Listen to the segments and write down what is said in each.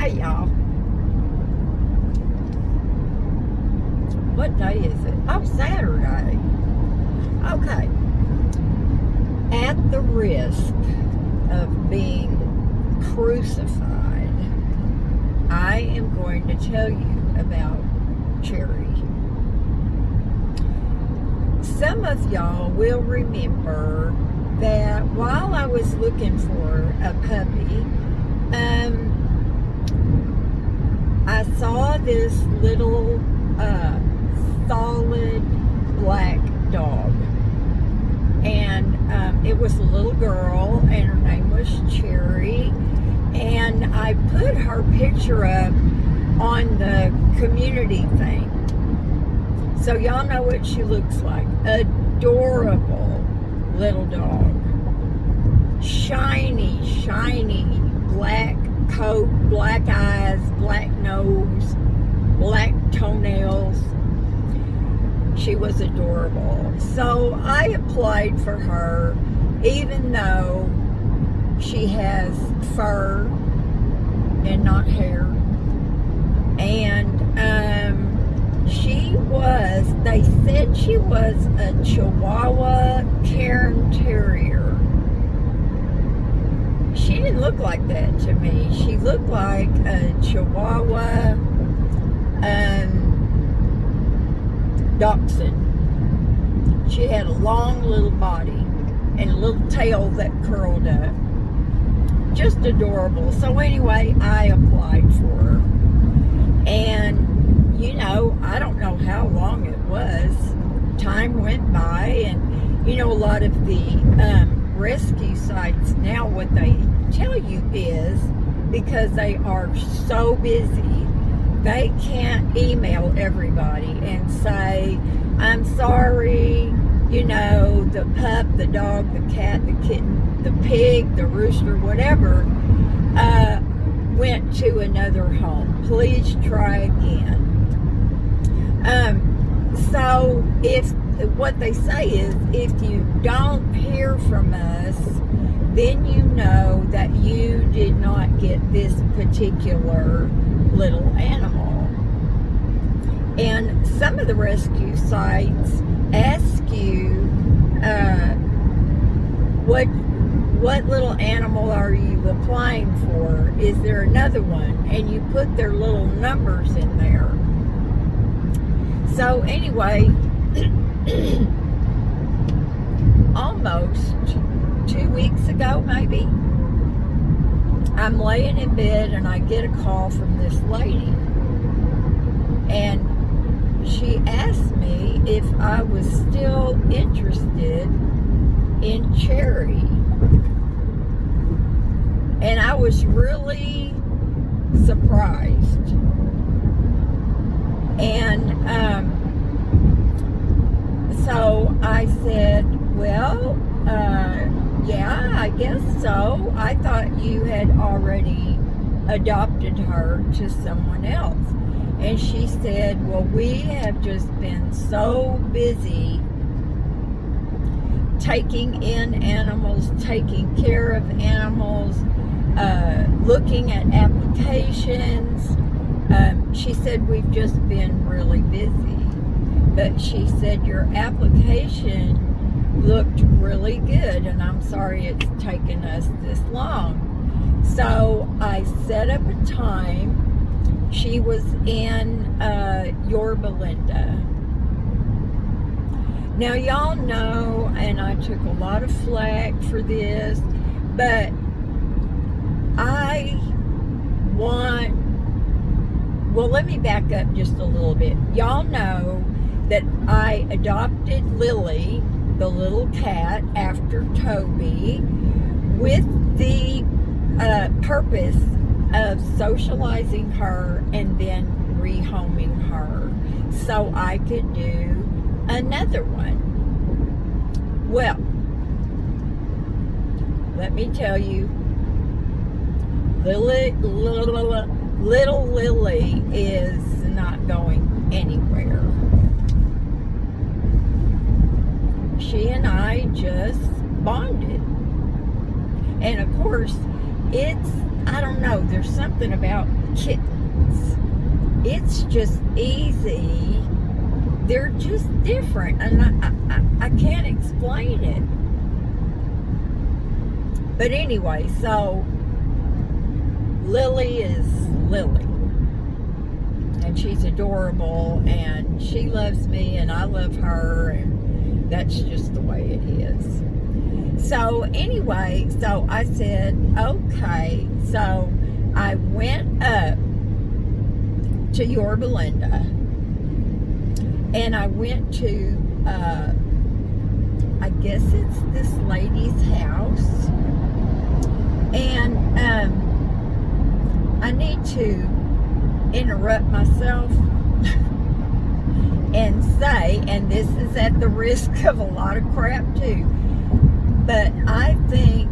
Hey y'all. What day is it? Oh, Saturday. Okay. At the risk of being crucified, I am going to tell you about Cherry. Some of y'all will remember that while I was looking for a puppy, I saw this little solid black dog, and it was a little girl, and her name was Cherry, and I put her picture up on the community thing, so y'all know what she looks like. Adorable little dog, shiny black coat, black eyes, black nose, black toenails. She was adorable. So I applied for her, even though she has fur and not hair. And they said she was a Chihuahua Cairn Terrier. She didn't look like that to me. She looked like a Chihuahua Dachshund. She had a long little body and a little tail that curled up. Just adorable. So anyway, I applied for her. And, you know, I don't know how long it was. Time went by, and, you know, a lot of the rescue sites now, what they tell you is, because they are so busy, they can't email everybody and say, I'm sorry, you know, the pup, the dog, the cat, the kitten, the pig, the rooster, whatever, went to another home. Please try again. So what they say is, if you don't hear from us, then you know that you did not get this particular little animal. And some of the rescue sites ask you, what little animal are you applying for? Is there another one? And you put their little numbers in there. So anyway, almost 2 weeks ago, maybe, I'm laying in bed and I get a call from this lady, and she asked me if I was still interested in Cherry. And I was really surprised. And so I said, well, yeah, I guess so. I thought you had already adopted her to someone else. And she said, well, we have just been so busy taking in animals, taking care of animals, looking at applications. She said, we've just been really busy. But she said, your application looked really good, and I'm sorry it's taken us this long. So I set up a time. She was in Yorba Linda. Now, y'all know, and I took a lot of flack for this, but let me back up just a little bit. Y'all know that I adopted Lily, the little cat, after Toby, with the purpose of socializing her and then rehoming her so I could do another one. Well, let me tell you, little Lily is not going anywhere. She and I just bonded. And of course, it's I don't know, there's something about kittens. It's just easy. They're just different, and I can't explain it. But anyway, so Lily is Lily, and she's adorable, and she loves me, and I love her, and that's just the way it is. So anyway, so I said, okay. So I went up to Yorba Linda, and I went to, I guess it's this lady's house, and I need to interrupt myself and say, and this is at the risk of a lot of crap too, but I think,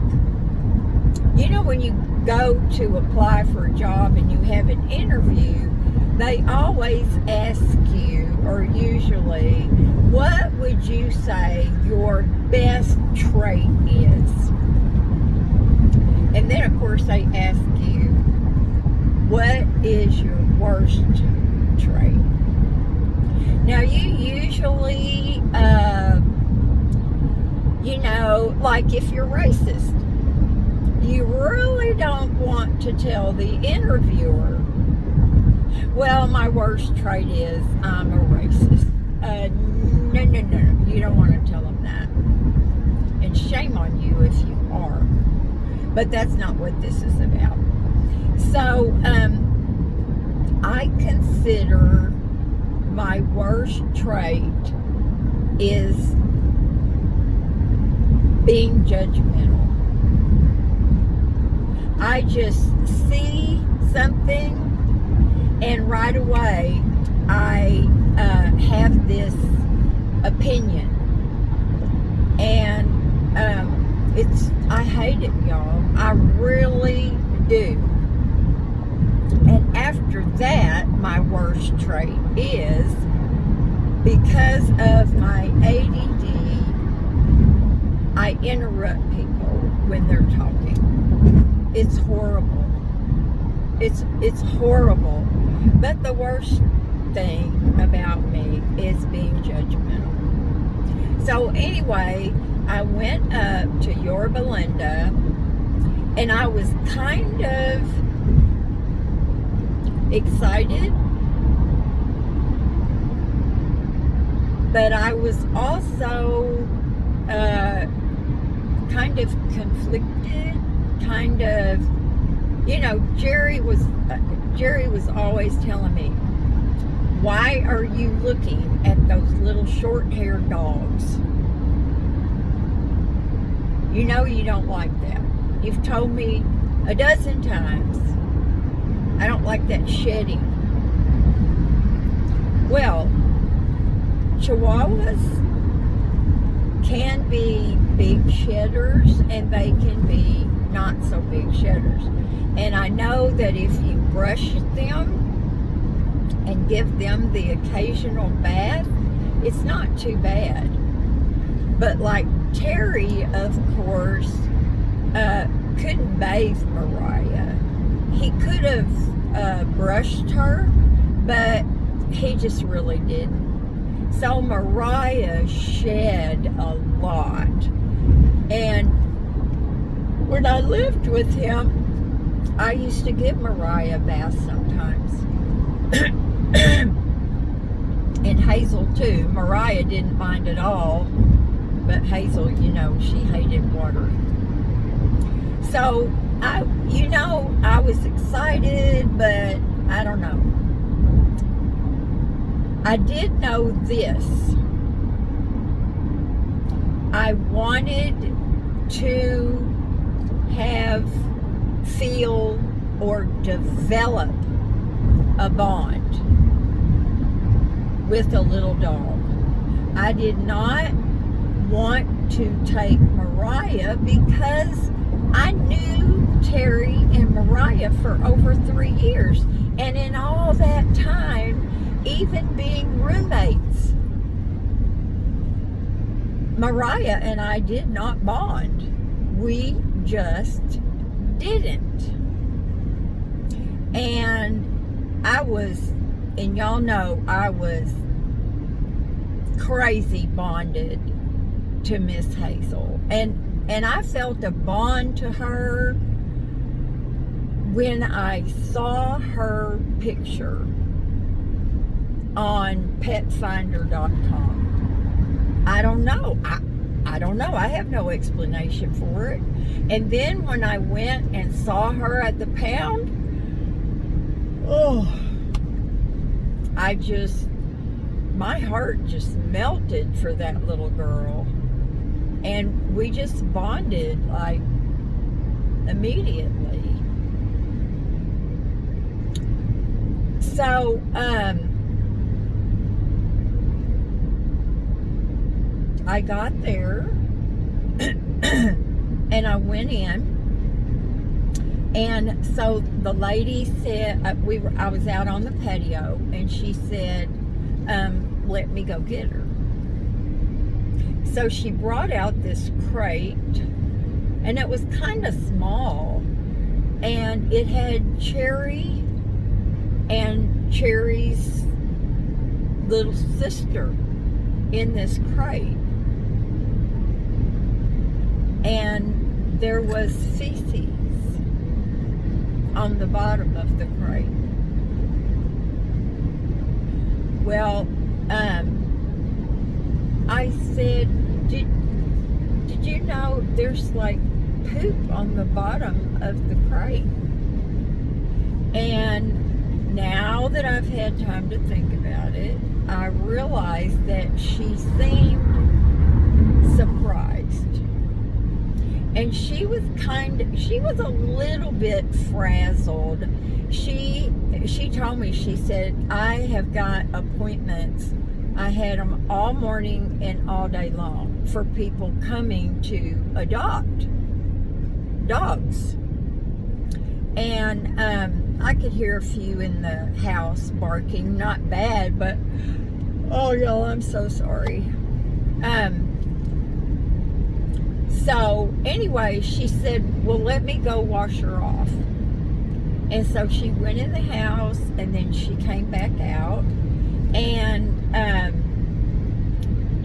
you know, when you go to apply for a job and you have an interview, they always ask you, or usually, what would you say your best trait is? And then, of course, they ask you, what is your worst trait? Now, you usually, you know, like if you're racist, you really don't want to tell the interviewer, well, my worst trait is I'm a racist. No, you don't want to tell them that. And shame on you if you are. But that's not what this is about. So, I consider my worst trait is being judgmental. I just see something, and right away I have this opinion, and I hate it, y'all. I really do. And after that, my worst trait is, because of my ADD, I interrupt people when they're talking. It's horrible. It's horrible. But the worst thing about me is being judgmental. So anyway, I went up to Yorba Linda, and I was kind of excited, but I was also kind of conflicted, kind of, you know, Jerry was always telling me, why are you looking at those little short-haired dogs? You know you don't like that. You've told me a dozen times I don't like that shedding. Well, Chihuahuas can be big shedders, and they can be not so big shedders. And I know that if you brush them and give them the occasional bath, it's not too bad. But like Terry, of course, couldn't bathe Mariah. He could have brushed her, but he just really didn't. So Mariah shed a lot. And when I lived with him, I used to give Mariah baths sometimes. And Hazel too. Mariah didn't mind at all, but Hazel, you know, she hated water. So I was excited, but I don't know. I did know this. I wanted to feel or develop a bond with a little dog. I did not want to take Mariah because I knew Terry and Mariah for over 3 years. And in all that time, even being roommates, Mariah and I did not bond. We just didn't. I was, and y'all know, I was crazy bonded to Miss Hazel. And I felt a bond to her when I saw her picture on petfinder.com. I don't know. I don't know. I have no explanation for it. And then when I went and saw her at the pound, my heart just melted for that little girl. And we just bonded like immediately. So, I got there and I went in, and so the lady said, I was out on the patio, and she said, let me go get her. So she brought out this crate, and it was kind of small, and it had Cherry and Cherry's little sister in this crate. And there was feces on the bottom of the crate. Well, I said, did you know there's like poop on the bottom of the crate? And now that I've had time to think about it, I realized that she seemed surprised. And she was a little bit frazzled. She told me, she said, I have got appointments. I had them all morning and all day long for people coming to adopt dogs. And I could hear a few in the house barking, not bad, but oh y'all, I'm so sorry. So anyway, she said, well, let me go wash her off. And so she went in the house, and then she came back out, and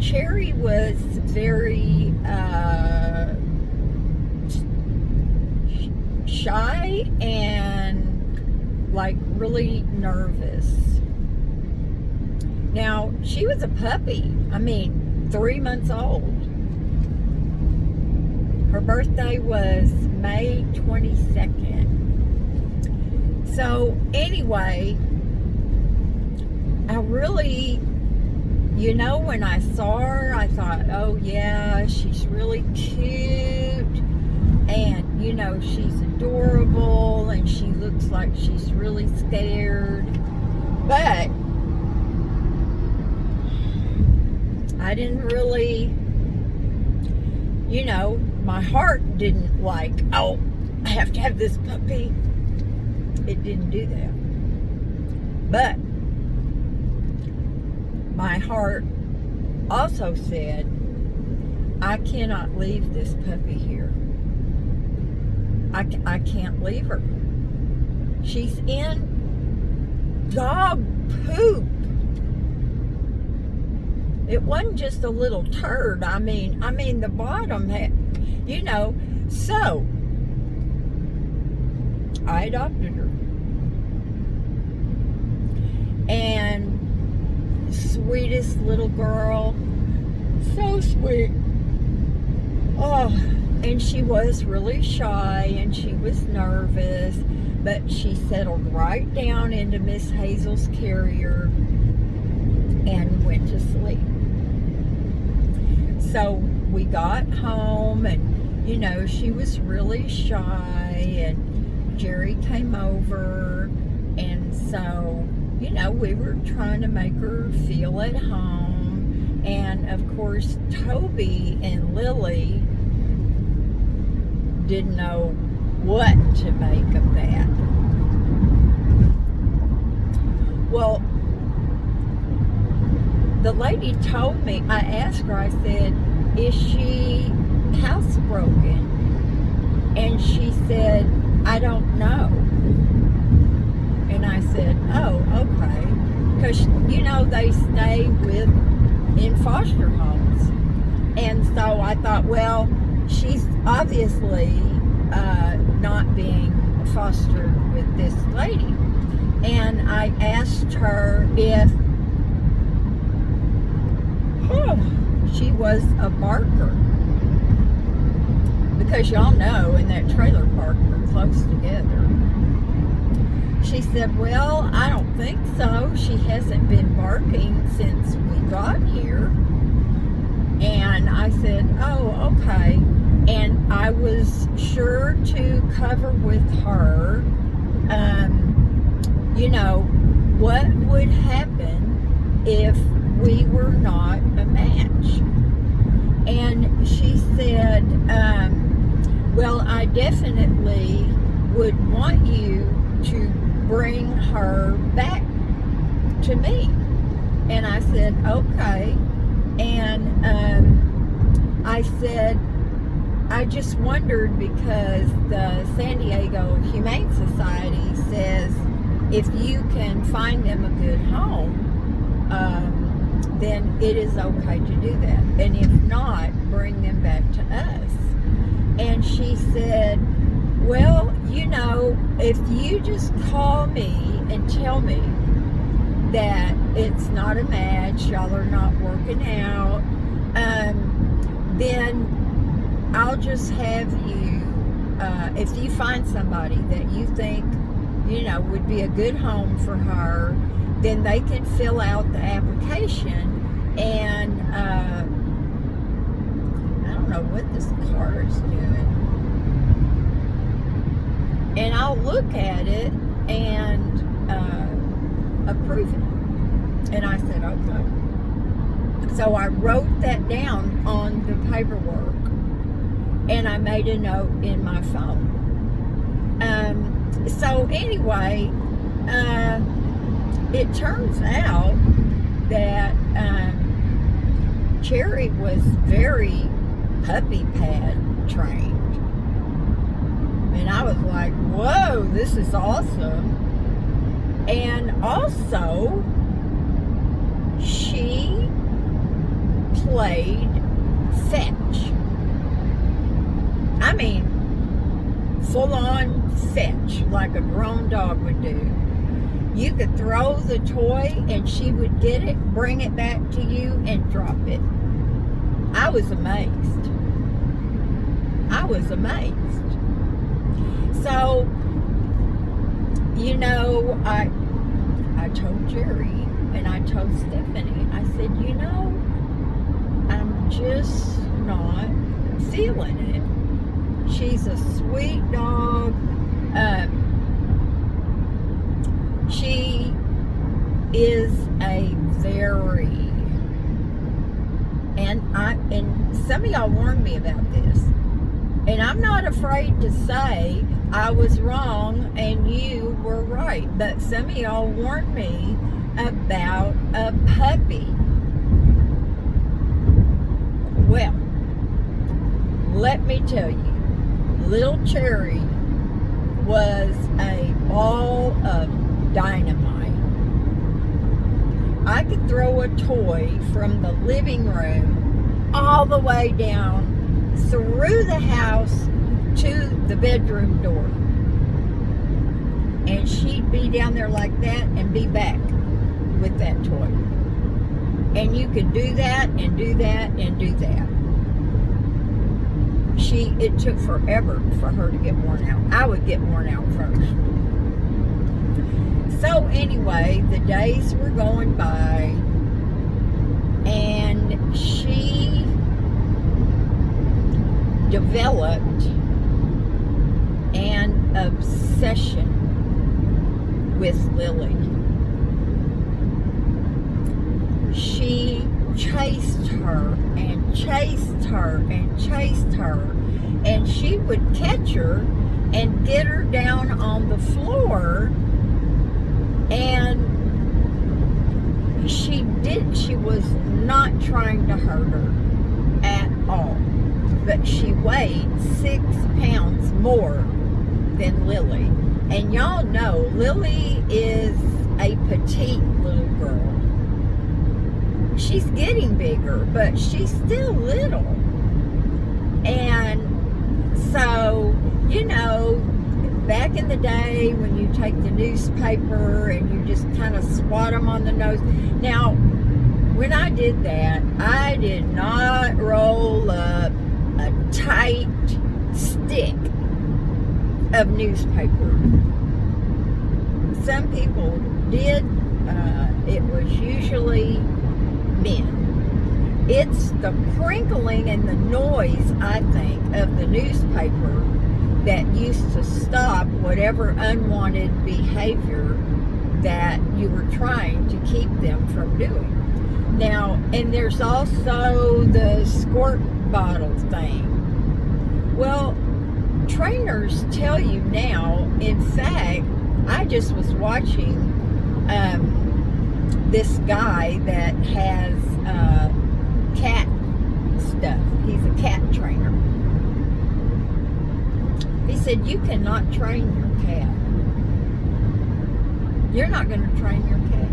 Cherry was very shy and like really nervous. Now, she was a puppy. I mean, 3 months old. Her birthday was May 22nd. So anyway, I really, when I saw her, I thought, oh yeah, she's really cute, and she's adorable, and she looks like she's really scared. But I didn't really, my heart didn't like, oh, I have to have this puppy. It didn't do that. But my heart also said, I cannot leave this puppy here. I can't leave her. She's in dog poop. It wasn't just a little turd. I mean the bottom had, so I adopted her. And sweetest little girl, so sweet. Oh, and she was really shy, and she was nervous, but she settled right down into Miss Hazel's carrier and went to sleep. So we got home, and she was really shy, and Jerry came over, and so we were trying to make her feel at home. And of course, Toby and Lily didn't know what to make of that. Well, the lady told me, I asked her, I said, is she housebroken? And she said, I don't know. And I said, oh, okay. Because, they stay in foster homes. And so I thought, well, she's obviously not being fostered with this lady. And I asked her if she was a barker. Because y'all know in that trailer park we're close together. She said, well, I don't think so. She hasn't been barking since we got here. And I said, oh, okay. And I was sure to cover with her, what would happen if we were not a match. And she said, well, I definitely would want you to bring her back to me. And I said, okay. And I said, I just wondered because the San Diego Humane Society says if you can find them a good home, then it is okay to do that. And if not, bring them back to us. And she said, well, if you just call me and tell me that it's not a match, y'all are not working out, then I'll just have you, if you find somebody that you think, would be a good home for her, then they can fill out the application. And I don't know what this car is doing. And I'll look at it and approve it. And I said, okay. So I wrote that down on the paperwork, and I made a note in my phone. So anyway, it turns out that Cherry was very puppy pad trained. And I was like, whoa, this is awesome. And also, she played fetch. I mean, full-on fetch, like a grown dog would do. You could throw the toy and she would get it, bring it back to you, and drop it. I was amazed. So, I told Jerry and I told Stephanie, I said, I'm just not feeling it. She's a sweet dog. She is a very, and some of y'all warned me about this, and I'm not afraid to say I was wrong and you were right, but some of y'all warned me about a puppy. Well, let me tell you, little Cherry was a ball of dynamite. I could throw a toy from the living room all the way down through the house to the bedroom door. And she'd be down there like that and be back with that toy. And you could do that and do that and do that. It took forever for her to get worn out. I would get worn out first. So anyway, the days were going by, and she developed an obsession with Lily. She chased her and chased her and chased her, and she would catch her and get her down on the floor, and she was not trying to hurt her at all, but she weighed 6 pounds more than Lily. And y'all know Lily is a petite little girl. She's getting bigger, but she's still little. And so, you know, back in the day when you take the newspaper and you just kind of swat them on the nose. Now, when I did that, I did not roll up a tight stick of newspaper. Some people did. It was usually men. It's the crinkling and the noise, I think, of the newspaper that used to stop whatever unwanted behavior that you were trying to keep them from doing. Now, and there's also the squirt bottle thing. Well, trainers tell you now, in fact, I just was watching this guy that has cat stuff. He's a cat trainer. He said, you cannot train your cat. You're not going to train your cat.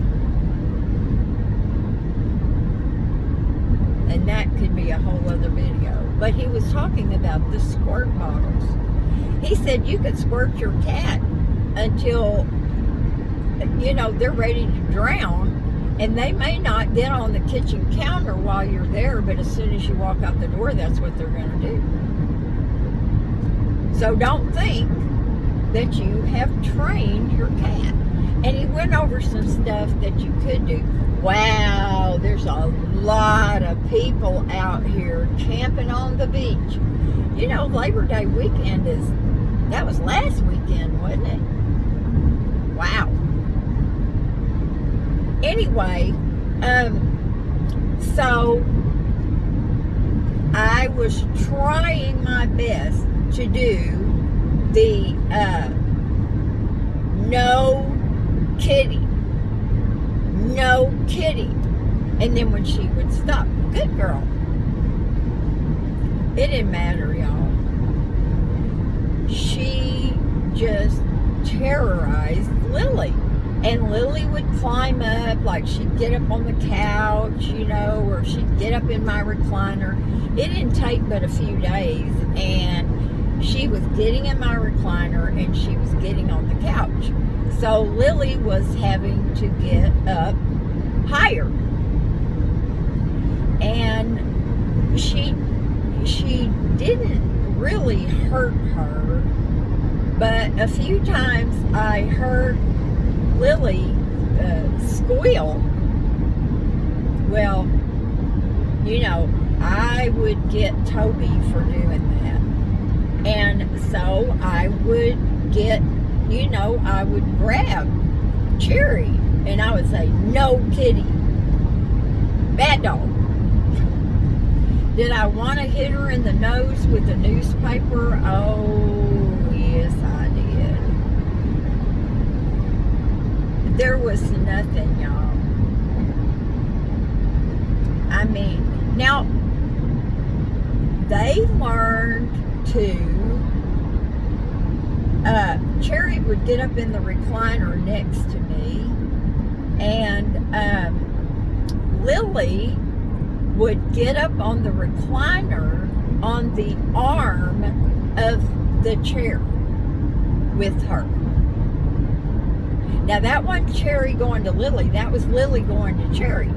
And that could be a whole other video. But he was talking about the squirt bottles. He said you could squirt your cat until, you know, they're ready to drown. And they may not get on the kitchen counter while you're there, but as soon as you walk out the door, that's what they're going to do. So don't think that you have trained your cat. And he went over some stuff that you could do. Wow, there's a lot of people out here camping on the beach. You know, Labor Day weekend that was last weekend, wasn't it? Wow. Anyway, so I was trying my best to do the no kitty. And then when she would stop, good girl. It didn't matter, y'all. She just terrorized Lily. And Lily would climb up, like she'd get up on the couch, you know, or she'd get up in my recliner. It didn't take but a few days, and she was getting in my recliner and she was getting on the couch. So Lily was having to get up higher. And she didn't really hurt her, but a few times I heard Lily squeal. Well, you know, I would get Toby for doing that. And so I would get, you know, I would grab Cherry and I would say, no kitty. Bad dog. Did I want to hit her in the nose with a newspaper? Oh, yes, I did. There was nothing, y'all. I mean, now, they learned to, Cherry would get up in the recliner next to me, and Lily would get up on the recliner on the arm of the chair with her. Now that wasn't Cherry going to Lily, that was Lily going to Cherry.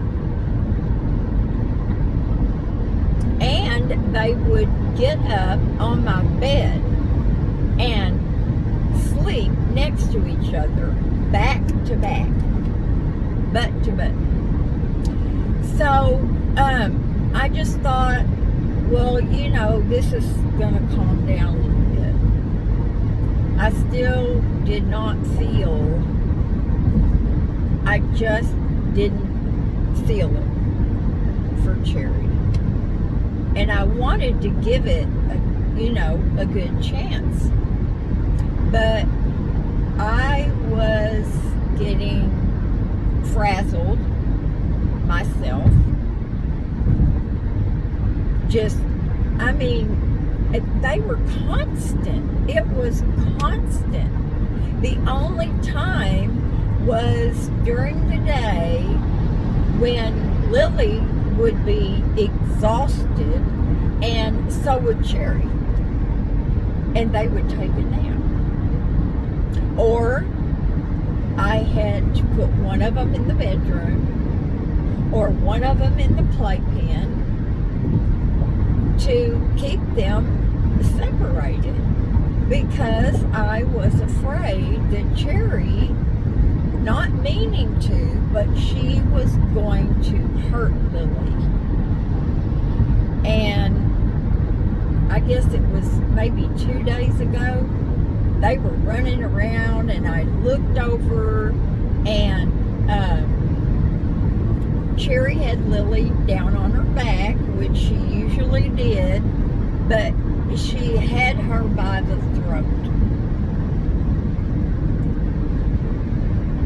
And they would get up on my bed and sleep next to each other, back to back, butt to butt. So, I just thought, well, you know, this is gonna calm down a little bit. I still did not feel, I just didn't feel it for Cherry. And I wanted to give it, a good chance. But I was getting frazzled myself. They were constant. It was constant. The only time was during the day when Lily would be exhausted, and so would Cherry, and they would take a nap. Or I had to put one of them in the bedroom or one of them in the playpen to keep them separated, because I was afraid that Cherry, not meaning to, but she was going to hurt Lily. And I guess it was maybe 2 days ago, they were running around, and I looked over, and Cherry had Lily down on her back, which she usually did, but she had her by the throat.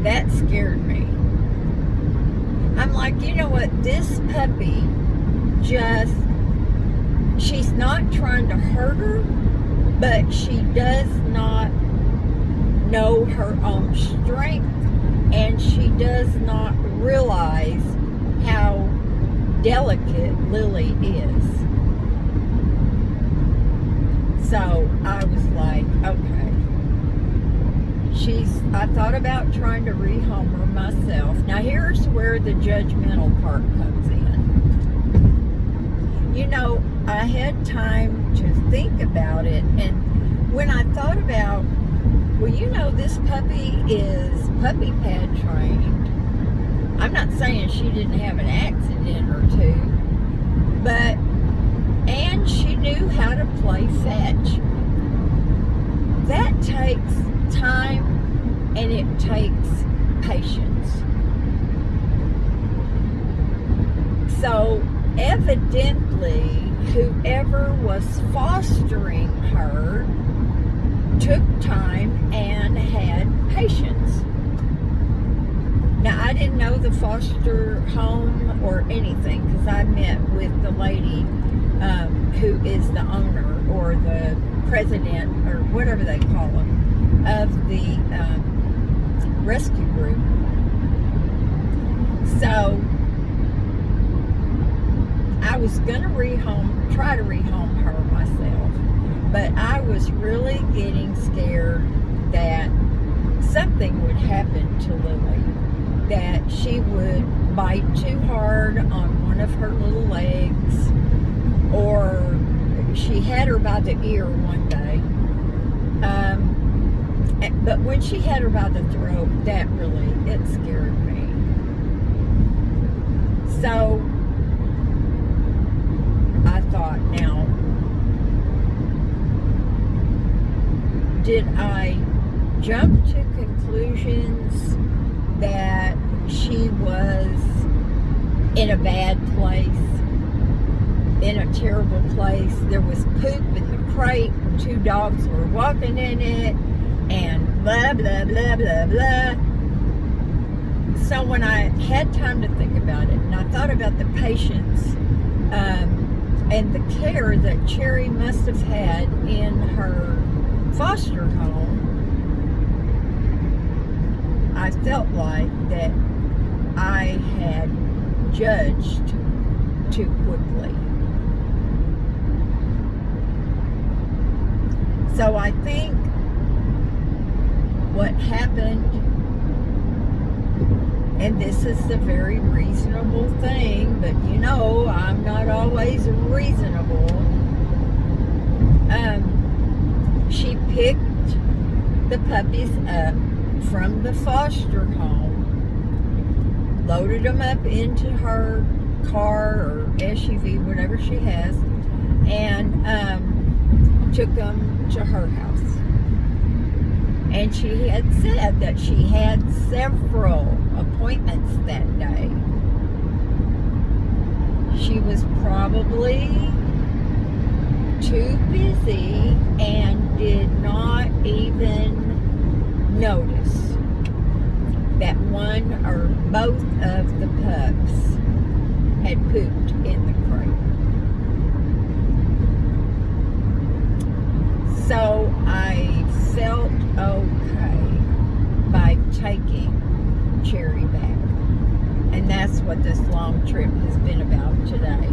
That scared me. I'm like, you know what, this puppy just, she's not trying to hurt her, but she does not know her own strength, and she does not realize how delicate Lily is. So I was like, okay. I thought about trying to rehome her myself. Now here's where the judgmental part comes in. You know, I had time to think about it, and when I thought about, well, you know, this puppy is puppy pad trained. I'm not saying she didn't have an accident or two, but, and she knew how to play fetch. That takes time, and it takes patience. So evidently, whoever was fostering her took time and had patience. Now, I didn't know the foster home or anything, because I met with the lady who is the owner or the president or whatever they call them of the rescue group. So I was going to try to rehome her myself, but I was really getting scared that something would happen to Lily, that she would bite too hard on one of her little legs, or she had her by the ear one day. But when she had her by the throat, that really, it scared me. So I thought, now, did I jump to conclusions that she was in a bad place, in a terrible place? There was poop in the crate, and 2 dogs were walking in it, and blah, blah, blah, blah, blah. So when I had time to think about it, and I thought about the patience and the care that Cherry must have had in her foster home, I felt like that I had judged too quickly. So I think what happened, and this is a very reasonable thing, but you know, I'm not always reasonable. She picked the puppies up from the foster home, loaded them up into her car or SUV, whatever she has, and took them to her house. And she had said that she had several appointments that day. She was probably too busy and did not even notice that one or both of the pups had pooped in the crate. So I felt okay. by taking Cherry back. And that's what this long trip has been about today.